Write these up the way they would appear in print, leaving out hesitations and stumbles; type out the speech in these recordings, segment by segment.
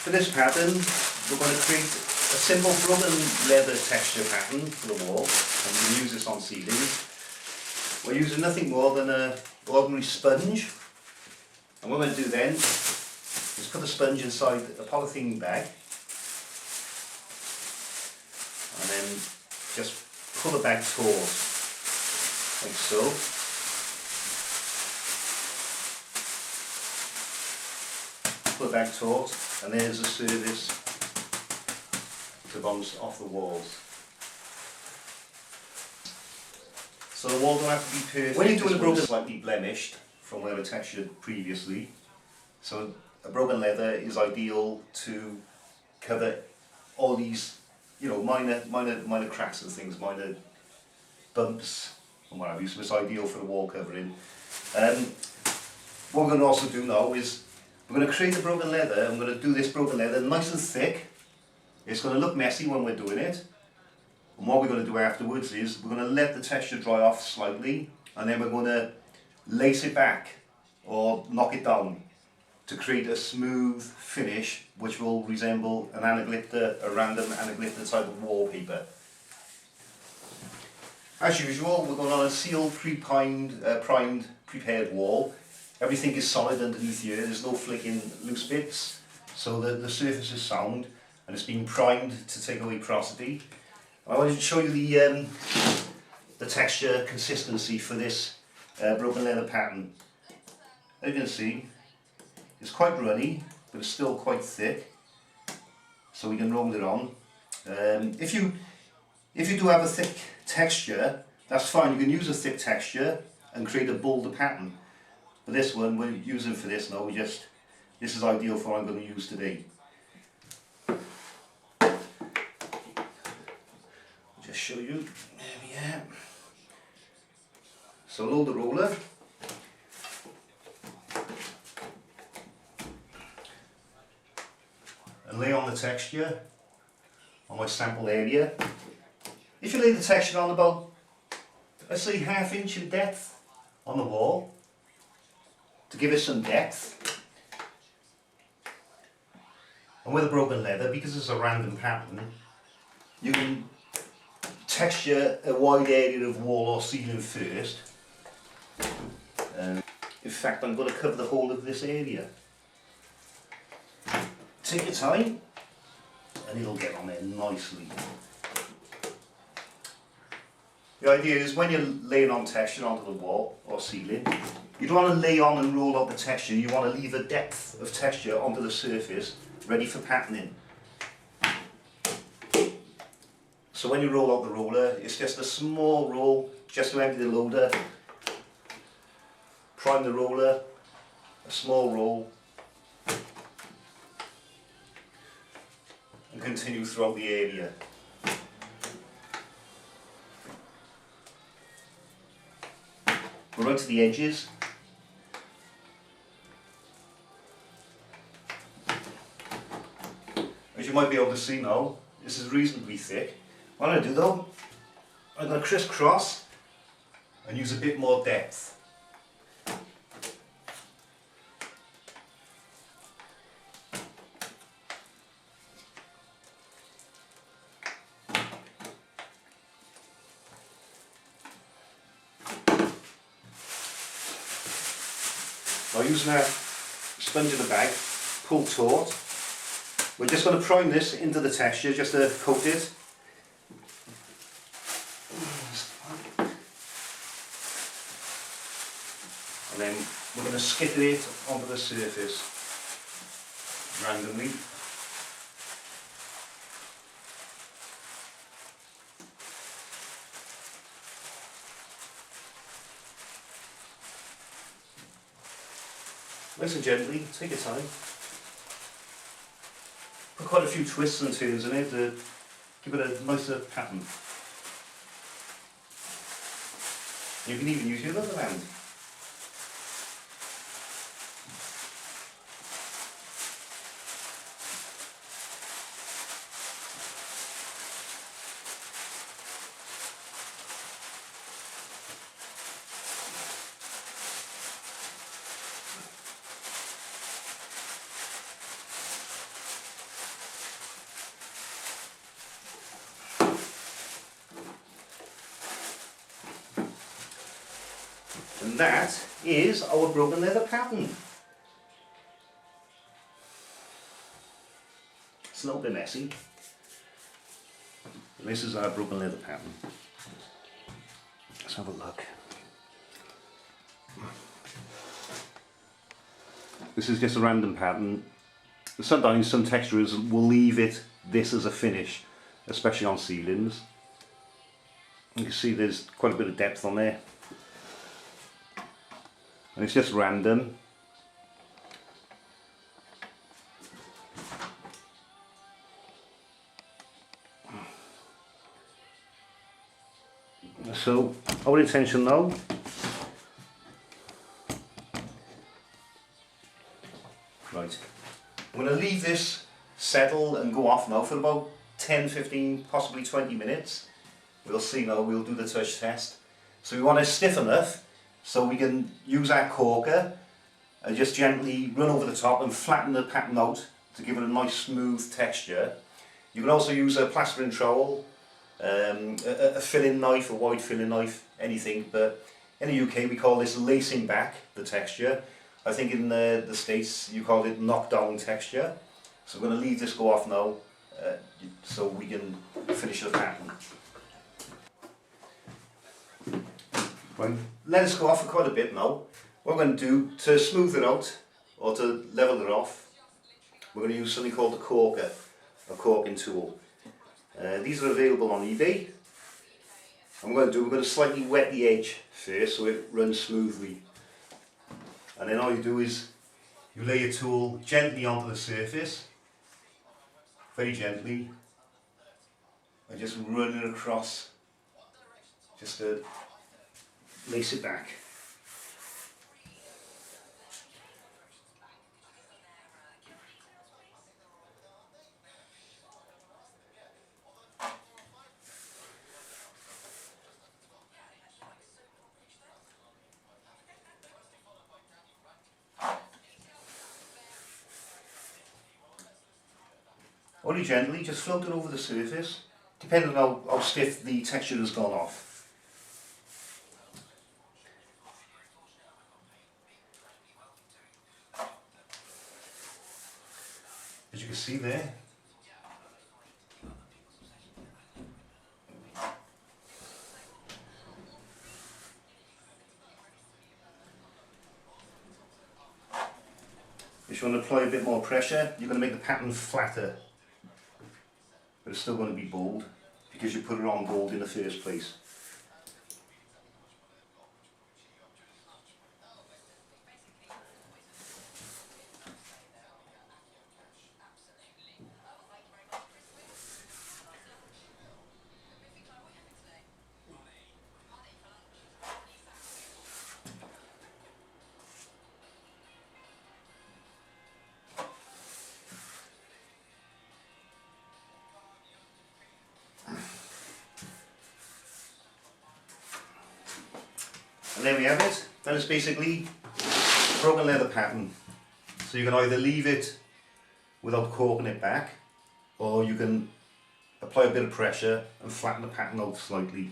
For this pattern, we're going to create a simple broken leather texture pattern for the wall, and we can use this on ceilings. We're using nothing more than an ordinary sponge, and what we're going to do then is put the sponge inside a polythene bag, and then just pull the bag taut, like so. Pull the bag taut, and there's the surface to bounce off the walls. So the wall don't have to be perfect. When you're doing a broken, slightly blemished from where it textured previously. So a broken leather is ideal to cover all these, you know, minor cracks and things, minor bumps and what have you. So it's ideal for the wall covering. What we're going to also do now is we're going to create the broken leather. I'm going to do this broken leather nice and thick. It's going to look messy when we're doing it. And what we're going to do afterwards is we're going to let the texture dry off slightly, and then we're going to lace it back or knock it down to create a smooth finish which will resemble an anaglypta, a random anaglypta type of wallpaper. As usual, we're going on a sealed, primed, prepared wall. Everything is solid underneath here, there's no flicking loose bits, so the surface is sound and it's been primed to take away porosity. I wanted to show you the texture consistency for this broken leather pattern. As you can see, it's quite runny, but it's still quite thick, so we can roll it on. If you do have a thick texture, that's fine. You can use a thick texture and create a bolder pattern. But this one, we're using for this now. This is ideal for what I'm going to use today. Just show you. There we are. So load the roller. And lay on the texture on my sample area. If you lay the texture on about, let's say, ½ inch in depth on the wall, to give it some depth. And with a broken leather, because it's a random pattern, you can texture a wide area of wall or ceiling first. In fact, I'm going to cover the whole of this area. Take your time and it'll get on there nicely. The idea is when you're laying on texture onto the wall or ceiling, you don't want to lay on and roll out the texture, you want to leave a depth of texture onto the surface ready for patterning. So when you roll out the roller, it's just a small roll, just to empty the loader, prime the roller, a small roll, and continue throughout the area. Go right to the edges. As you might be able to see now, this is reasonably thick. What I'm going to do though, I'm going to crisscross and use a bit more depth. Now using a sponge in the bag, pull taut. We're just going to prime this into the texture just to coat it. And then we're going to skitter it onto the surface randomly. Nice and gently, take your time. Put quite a few twists and turns in it to give it a nicer pattern. You can even use your other hand. And that is our broken leather pattern. It's a little bit messy. This is our broken leather pattern. Let's have a look. This is just a random pattern. Sometimes some texturers will leave this as a finish, especially on ceilings. You can see there's quite a bit of depth on there. And it's just random. So our intention now right, I'm going to leave this settle and go off now for about 10, 15, possibly 20 minutes. We'll see now, we'll do the touch test. So we want it stiff enough so we can use our caulker and just gently run over the top and flatten the pattern out to give it a nice smooth texture. You can also use a plastering trowel, a filling knife, a wide filling knife, anything, but in the UK we call this lacing back the texture. I think in the States you call it knockdown texture. So I'm going to leave this go off now so we can finish the pattern. Right, let us go off for quite a bit now. What we're going to do to smooth it out or to level it off, we're going to use something called the caulker, a caulking tool. These are available on eBay. And we're going to slightly wet the edge first so it runs smoothly. And then all you do is you lay your tool gently onto the surface, very gently, and just run it across, just to lace it back. Only gently, just float it over the surface, depending on how stiff the texture has gone off. As you can see there, if you want to apply a bit more pressure, you're going to make the pattern flatter. But it's still going to be bold because you put it on bold in the first place. And there we have it. That is basically broken leather pattern. So you can either leave it without caulking it back, or you can apply a bit of pressure and flatten the pattern out slightly.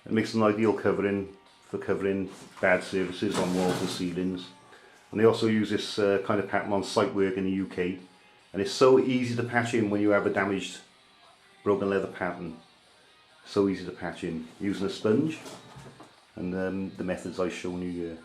It makes an ideal covering for covering bad surfaces on walls and ceilings. And they also use this kind of pattern on site work in the UK. And it's so easy to patch in when you have a damaged broken leather pattern. So easy to patch in using a sponge and the methods I've shown you here.